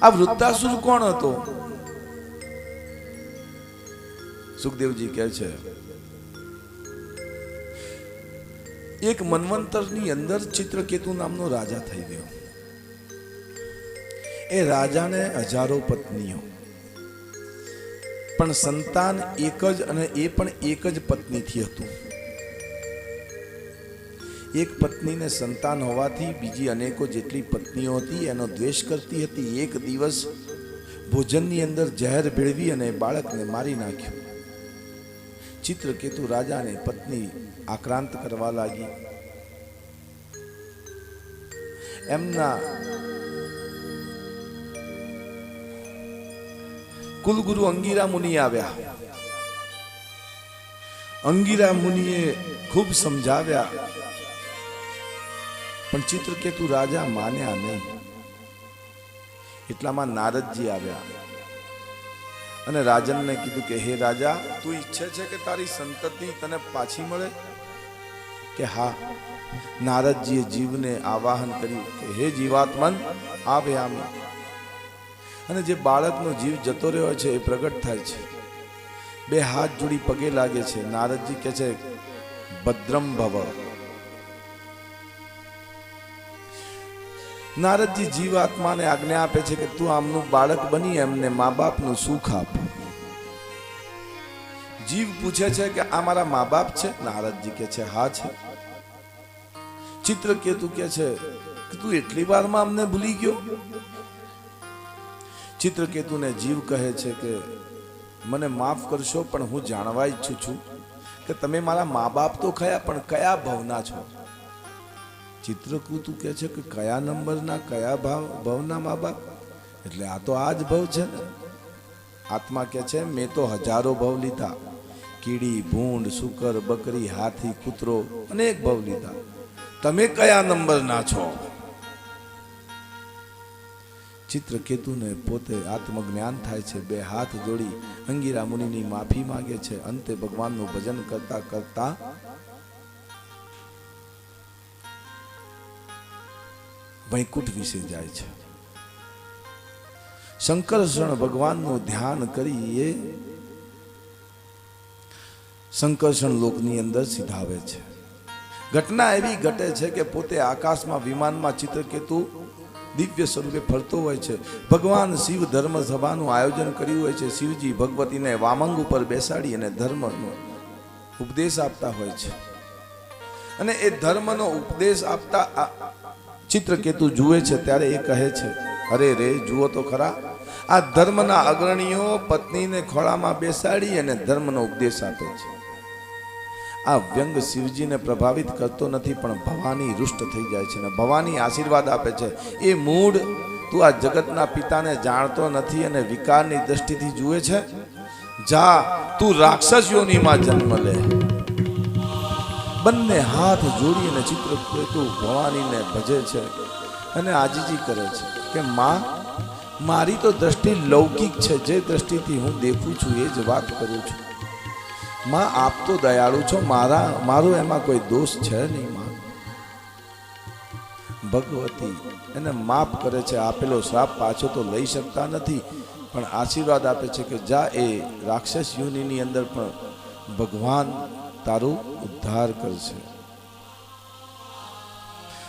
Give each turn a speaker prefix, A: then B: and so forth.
A: આ વૃદ્ધાસુર કોણ હતો? સુખદેવજી કહે છે એક મન્વંતરની અંદર ચિત્રકેતુ નામનો રાજા થઈ ગયો. એ રાજાને હજારો પત્નીઓ, પણ સંતાન એક જ, અને એ પણ એક જ પત્નીથી હતું. એક પત્નીને સંતાન હોવાથી બીજી અનેકો જેટલી પત્નીઓ હતી એનો દ્વેષ કરતી હતી. એક દિવસ ભોજનની અંદર ઝેર ભેળવી અને બાળકને મારી નાખ્યું. ચિત્રકેતુ રાજાને પત્ની આક્રાંત કરવા લાગી. એમના કુલગુરુ અંગીરા મુનિ આવ્યા. અંગીરા મુનિએ ખૂબ સમજાવ્યા, પણ ચિત્રકેતુ રાજા માન્યા નહીં. એટલામાં નારદજી આવ્યા અને રાજનને કીધું કે હે રાજા, તું ઈચ્છે છે કે તારી સંતતિ તને પાછી મળે? કે હા. નારદજીએ જીવને આવાહન કર્યું કે હે જીવાત્મન, આવ્યામી. અને જે બાળકનો જીવ જતો રહ્યો છે એ પ્રગટ થાય છે. બે હાથ જોડી પગે લાગે છે. નારદજી કહે છે ભદ્રમ ભવ. નારદજી જીવાત્માને આજ્ઞા આપે છે કે તું આમનું બાળક બની એમને મા બાપનું સુખ આપ. જીવ પૂછે છે કે આ મારા મા બાપ છે? નારદજી કહે છે હા છે. ચિત્રકેતુ કહે છે કે તું એટલી વારમાં અમને ભૂલી ગયો? ચિત્રકેતુને જીવ કહે છે કે મને માફ કરશો, પણ હું જાણવા ઈચ્છું છું કે તમે મારા મા બાપ તો ખયા, પણ કયા ભવના છો? ચિત્રકેતુ કહે છે કે કયા નંબરના, કયા ભવના મા બાપ? એટલે આ તો આ જ ભવ છે ને. આત્મા કહે છે મેં તો હજારો ભવ લીધા. કીડી, ભૂંડ, શુકર, બકરી, હાથી, કૂતરો, અનેક ભવ લીધા. તમે કયા નંબરના છો? ચિત્રકેતુને પોતે આત્મજ્ઞાન થાય છે. બે હાથ જોડી અંગીરા મુનિની માફી માંગે છે. અંતે ભગવાનનું ભજન કરતા કરતા વૈકુંઠ વિશે જાય છે. શંકરષણ ભગવાનનું ધ્યાન કરી એ શંકરષણ લોકની અંદર સિધાવે છે. ઘટના એવી ઘટે છે કે પોતે આકાશમાં વિમાનમાં ચિત્રકેતુ દિવ્ય સ્વરૂપે ફરતો હોય છે. ભગવાન શિવ ધર્મ સભાનું આયોજન કર્યું હોય છે. શિવજી ભગવતીને વામંગ ઉપર બેસાડી અને ધર્મનો ઉપદેશ આપતા હોય છે. અને એ ધર્મનો ઉપદેશ આપતા ચિત્રકેતુ જુએ છે ત્યારે એ કહે છે અરે રે, જુઓ તો ખરા, આ ધર્મના અગ્રણીઓ પત્નીને ખોળામાં બેસાડી અને ધર્મનો ઉપદેશ આપે છે. આ વ્યંગ શિવજીને પ્રભાવિત કરતો નથી, પણ ભવાની રૂષ્ટ થઈ જાય છે અને ભવાની આશીર્વાદ આપે છે. એ મૂળ, તું આ જગતના પિતાને જાણતો નથી અને વિકારની દ્રષ્ટિથી જુએ છે. જા, તું રાક્ષસ યોનિમાં જન્મ લે. બંને હાથ જોડી અને ચિત્રકેતુ ભવાનીને ભજે છે અને આજીજી કરે છે કે માં, મારી તો દ્રષ્ટિ લૌકિક છે. જે દ્રષ્ટિથી હું દેખું છું એ જ વાત કરું છું. માં, આપ તો દયાળુ છો, મારો એમાં કોઈ દોષ છે નહીં. માં ભગવતી એને માફ કરે છે. આપેલો શ્રાપ પાછો તો લઈ શકતા નથી, પણ આશીર્વાદ આપે છે કે જા, એ રાક્ષસ યોનિની અંદર પણ ભગવાન તારું ઉદ્ધાર કરશે.